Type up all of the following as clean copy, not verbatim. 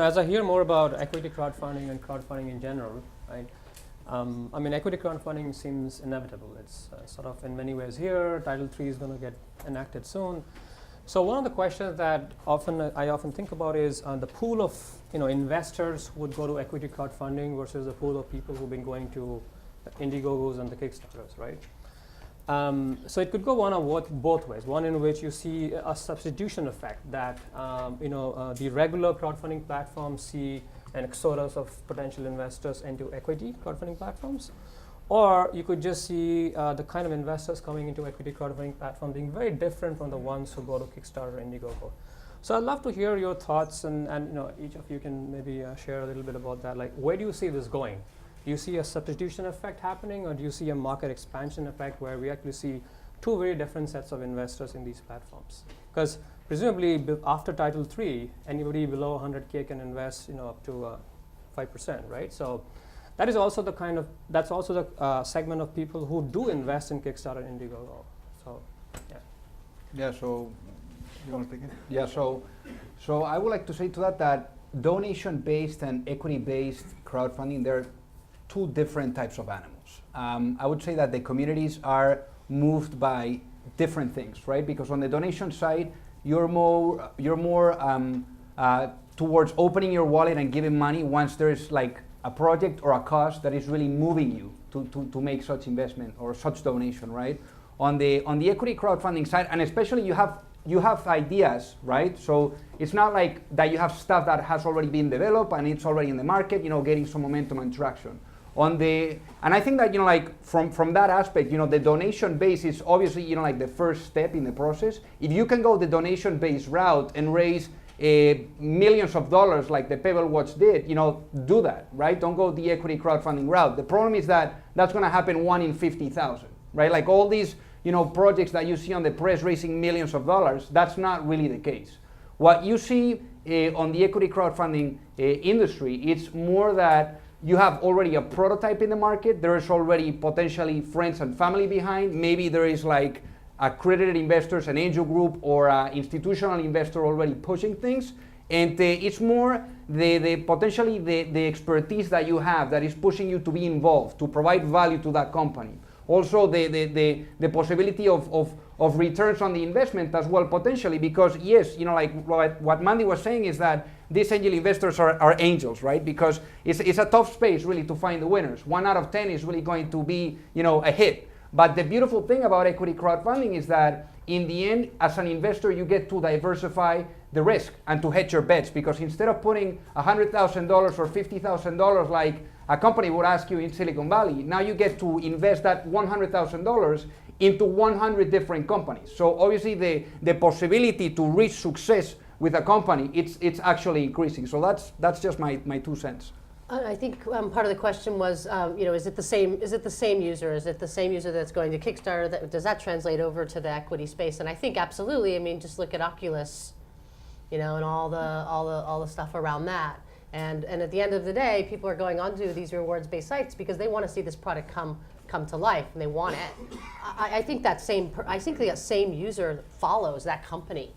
as I hear more about equity crowdfunding and crowdfunding in general, right? Equity crowdfunding seems inevitable. It's sort of in many ways here. Title III is going to get enacted soon. So one of the questions that I often think about is the pool of investors who would go to equity crowdfunding versus the pool of people who've been going to the Indiegogos and the Kickstarters, right? So it could go both ways. One in which you see a substitution effect that the regular crowdfunding platforms see an exodus of potential investors into equity crowdfunding platforms. Or you could just see the kind of investors coming into equity crowdfunding platform being very different from the ones who go to Kickstarter or Indiegogo. So I'd love to hear your thoughts, and each of you can maybe share a little bit about that. Like, where do you see this going? Do you see a substitution effect happening, or do you see a market expansion effect where we actually see two very different sets of investors in these platforms? Because presumably after Title III, anybody below 100K can invest up to 5%, right? So that is also that's also the segment of people who do invest in Kickstarter and Indiegogo. So, yeah. Yeah, so you want to take it? Yeah, so I would like to say to that donation-based and equity-based crowdfunding, they're two different types of animals. I would say that the communities are moved by different things, right? Because on the donation side, you're more towards opening your wallet and giving money once there's like a project or a cause that is really moving you to make such investment or such donation, right? On the equity crowdfunding side, and especially you have ideas, right? So it's not like that you have stuff that has already been developed and it's already in the market, getting some momentum and traction. And I think that from that aspect, the donation base is obviously like the first step in the process. If you can go the donation based route and raise millions of dollars like the Pebble Watch did, do that, right? Don't go the equity crowdfunding route. The problem is that that's going to happen 1 in 50,000, right? Like all these projects that you see on the press raising millions of dollars, that's not really the case. What you see on the equity crowdfunding industry, it's more that you have already a prototype in the market. There is already potentially friends and family behind. Maybe there is like accredited investors, an angel group, or an institutional investor already pushing things. And it's more potentially the expertise that you have that is pushing you to be involved, to provide value to that company. Also the possibility of returns on the investment as well, potentially, because yes, like what Mandie was saying is that these angel investors are angels, right? Because it's a tough space really to find the winners. 1 out of 10 is really going to be a hit. But the beautiful thing about equity crowdfunding is that in the end, as an investor, you get to diversify the risk and to hedge your bets, because instead of putting $100,000 or $50,000 like a company would ask you in Silicon Valley, now you get to invest that $100,000 into 100 different companies. So obviously the possibility to reach success with a company, it's actually increasing. So that's just my 2 cents. I think part of the question was, is it the same user? Is it the same user that's going to Kickstarter? Does that translate over to the equity space? And I think absolutely. I mean, just look at Oculus, and all the stuff around that. And at the end of the day, people are going onto these rewards-based sites because they want to see this product come to life and they want it. I think that same user follows that company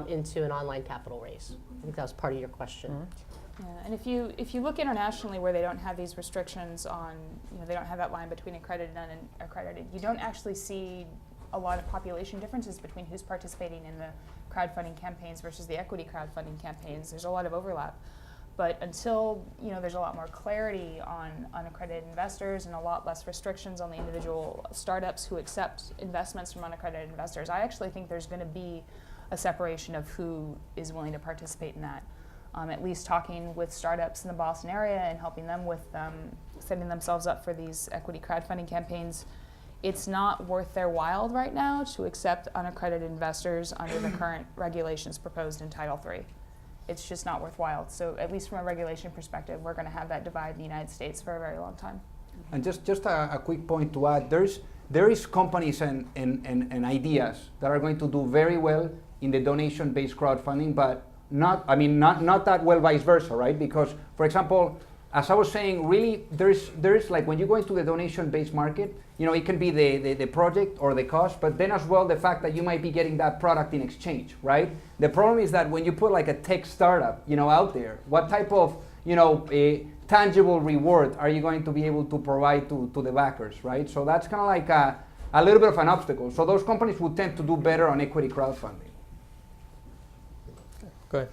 into an online capital raise. I think that was part of your question. Mm-hmm. Yeah, and if you look internationally where they don't have these restrictions on, they don't have that line between accredited and unaccredited, you don't actually see a lot of population differences between who's participating in the crowdfunding campaigns versus the equity crowdfunding campaigns. There's a lot of overlap. But until there's a lot more clarity on unaccredited investors and a lot less restrictions on the individual startups who accept investments from unaccredited investors, I actually think there's going to be a separation of who is willing to participate in that. At least talking with startups in the Boston area and helping them with setting themselves up for these equity crowdfunding campaigns, it's not worth their while right now to accept unaccredited investors under the current regulations proposed in Title III. It's just not worthwhile. So at least from a regulation perspective, we're going to have that divide in the United States for a very long time. And just a quick point to add, there is companies and ideas that are going to do very well in the donation-based crowdfunding, but not that well vice versa, right? Because, for example, as I was saying, really, there's like when you go into the donation-based market, it can be the project or the cost, but then as well the fact that you might be getting that product in exchange, right? The problem is that when you put like a tech startup, out there, what type of, a tangible reward are you going to be able to provide to the backers, right? So that's kind of like a little bit of an obstacle. So those companies would tend to do better on equity crowdfunding. Go ahead.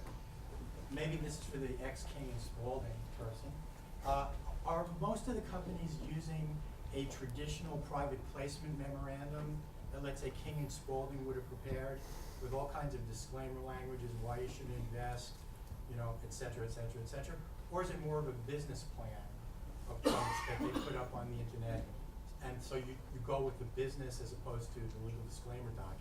Maybe this is for the ex-King and Spalding person. Are most of the companies using a traditional private placement memorandum that, let's say, King and Spalding would have prepared with all kinds of disclaimer languages, why you should invest, et cetera, et cetera, et cetera? Or is it more of a business plan approach that they put up on the internet? And so you go with the business as opposed to the legal disclaimer document?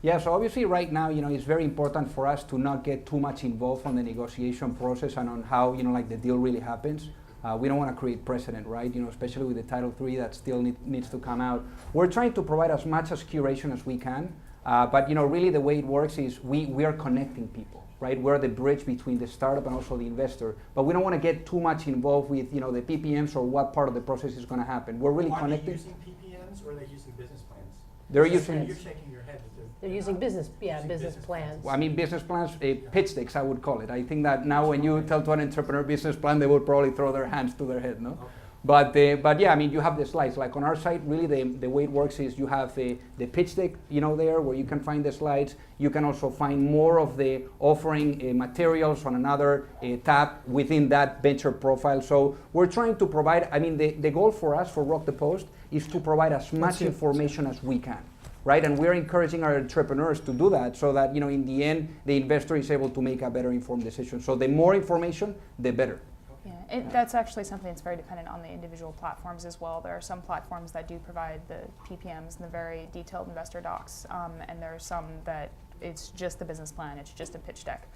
Yeah, so obviously right now, it's very important for us to not get too much involved on the negotiation process and on how, like the deal really happens. We don't want to create precedent, right? Especially with the Title III that still needs to come out. We're trying to provide as much as curation as we can, but really the way it works is we are connecting people, right? We're the bridge between the startup and also the investor, but we don't want to get too much involved with, the PPMs or what part of the process is going to happen. We're really connecting. Are they using PPMs or are they using business plans? They're using. You're shaking your head. They're using business plans. Well, I mean, business plans, pitch decks, I would call it. I think that now when you tell to an entrepreneur business plan, they would probably throw their hands to their head, no? Okay. But yeah, I mean, you have the slides. Like on our site, really the way it works is you have the pitch deck, there where you can find the slides. You can also find more of the offering materials on another tab within that venture profile. So we're trying to provide, I mean, the goal for us, for RockThePost, is to provide as much information as we can. Right, and we're encouraging our entrepreneurs to do that so that, in the end, the investor is able to make a better informed decision. So the more information, the better. Yeah, that's actually something that's very dependent on the individual platforms as well. There are some platforms that do provide the PPMs and the very detailed investor docs, and there are some that it's just the business plan, it's just a pitch deck.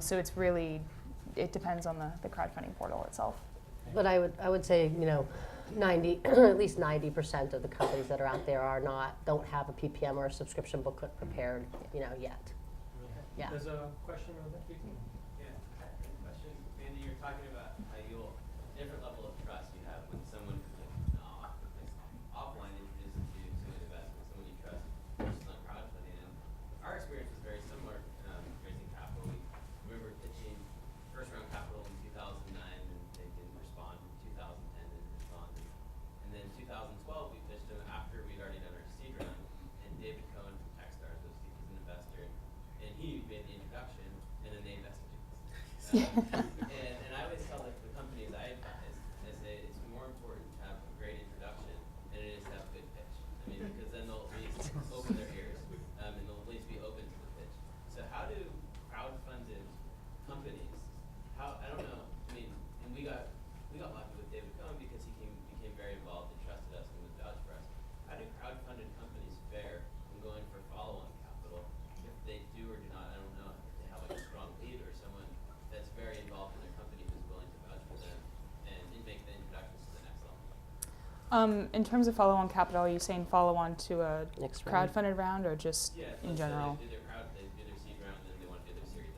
So it's really, it depends on the crowdfunding portal itself. But I would say, 90, at least 90% of the companies that are out there don't have a PPM or a subscription booklet prepared, yet. Yeah. There's a question over there. Yeah, I have a question. Mandie, you're talking about how different level of trust you have when someone offline introduces you to an investment, someone you trust versus on crowdfunding. And our experience was very similar raising capital. We remember pitching first round capital in 2009 and they didn't respond. In 2010 they didn't respond. And then 2012 we pitched them after we'd already done our seed round. And David Cohen from Techstars was an investor. And he made the introduction and then they invested and I always tell the companies I advise, I say it's more important to have a great introduction than it is to have a good pitch. I mean, because then they'll at least open their ears and they'll at least be open to the pitch. So how do crowdfunded companies, I don't know, I mean, and we got lucky with David Cohen because he became very involved and trusted us and was vouched for us. How do crowdfunded companies fare when going for follow-on capital? If they do or do not, I don't know, if they have like a strong lead or someone that's very involved in their company who's willing to vouch for them and make the introductions to the next level. In terms of follow-on capital, are you saying follow-on to a Next round. crowdfunded round or just in general? They do their seed round and then they want to do their series.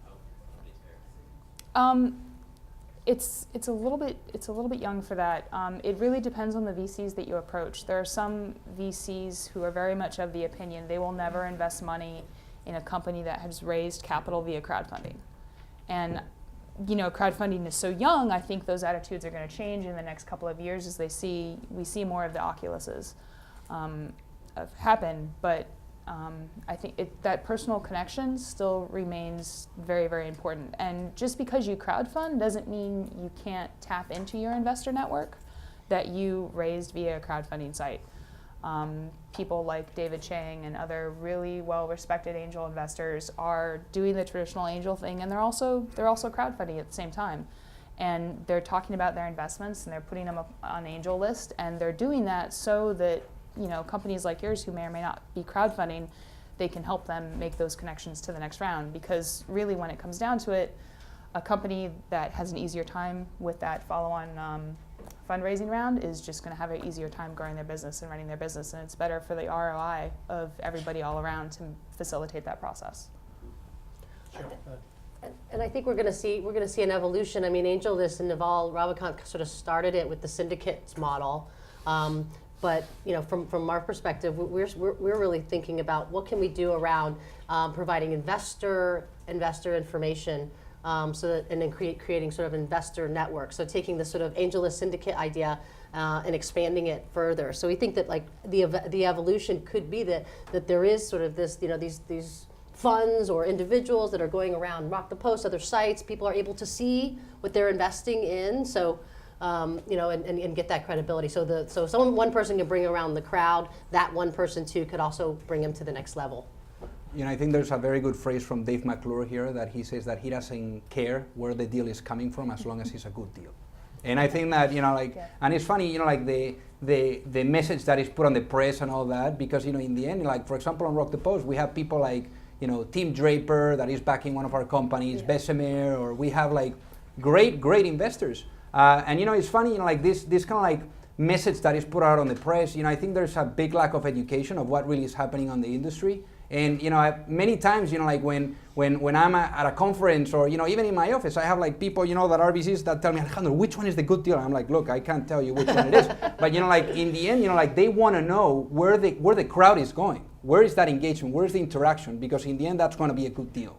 How companies fare? It's a little bit young for that. It really depends on the VCs that you approach. There are some VCs who are very much of the opinion they will never invest money in a company that has raised capital via crowdfunding. And crowdfunding is so young, I think those attitudes are going to change in the next couple of years as we see more of the Oculuses happen. But I think that personal connection still remains very, very important. And just because you crowdfund doesn't mean you can't tap into your investor network that you raised via a crowdfunding site. People like David Chang and other really well-respected angel investors are doing the traditional angel thing, and they're also crowdfunding at the same time. And they're talking about their investments and they're putting them up on angel list, and they're doing that so that companies like yours who may or may not be crowdfunding, they can help them make those connections to the next round. Because really, when it comes down to it, a company that has an easier time with that follow-on fundraising round is just going to have an easier time growing their business and running their business, and it's better for the ROI of everybody all around to facilitate that process. Sure. And And I think we're going to see an evolution. I mean, AngelList and Naval Ravikant sort of started it with the syndicates model, but from our perspective, we're really thinking about what can we do around providing investor information, so that, and then creating sort of investor networks. So taking the sort of AngelList syndicate idea and expanding it further. So we think that like the evolution could be that there is sort of this these funds or individuals that are going around RockThePost, other sites. People are able to see what they're investing in. So and get that credibility. So one person can bring around the crowd. That one person too could also bring them to the next level. I think there's a very good phrase from Dave McClure here that he says that he doesn't care where the deal is coming from as long as it's a good deal. And I think that, and it's funny, like the message that is put on the press and all that, because, in the end, like, for example, on RockThePost, we have people like, Tim Draper that is backing one of our companies, Bessemer, or we have like great investors. And, it's funny, like this kind of like message that is put out on the press, I think there's a big lack of education of what really is happening on the industry. And many times, like when I'm at a conference or even in my office, I have like people that are VCs that tell me, Alejandro, which one is the good deal? I'm like, look, I can't tell you which one it is. But like in the end, like they want to know where the crowd is going. Where is that engagement? Where is the interaction? Because in the end, that's going to be a good deal.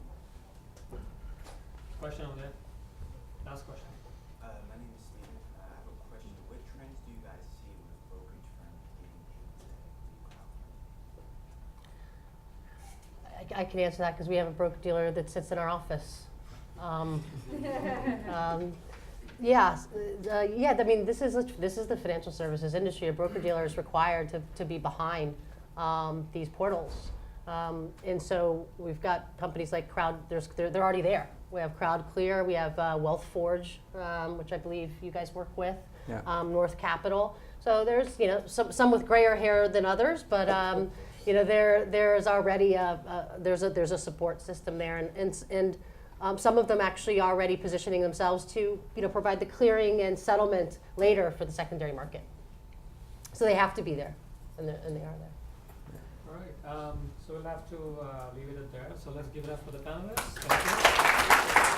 Question on that. Last question. My name is Steven. I have a question. What trends do you guys see with brokerage firms getting into crowdfunding? I can answer that because we have a broker dealer that sits in our office. I mean, this is the financial services industry. A broker dealer is required to be behind these portals, and so we've got companies like they're already there. We have CrowdClear, we have WealthForge, which I believe you guys work with, North Capital. So there's some with grayer hair than others, but there's already there's a support system there, and some of them actually already positioning themselves to provide the clearing and settlement later for the secondary market. So they have to be there, and they are there. All right, so we'll have to leave it at there. So let's give it up for the panelists. Thank you.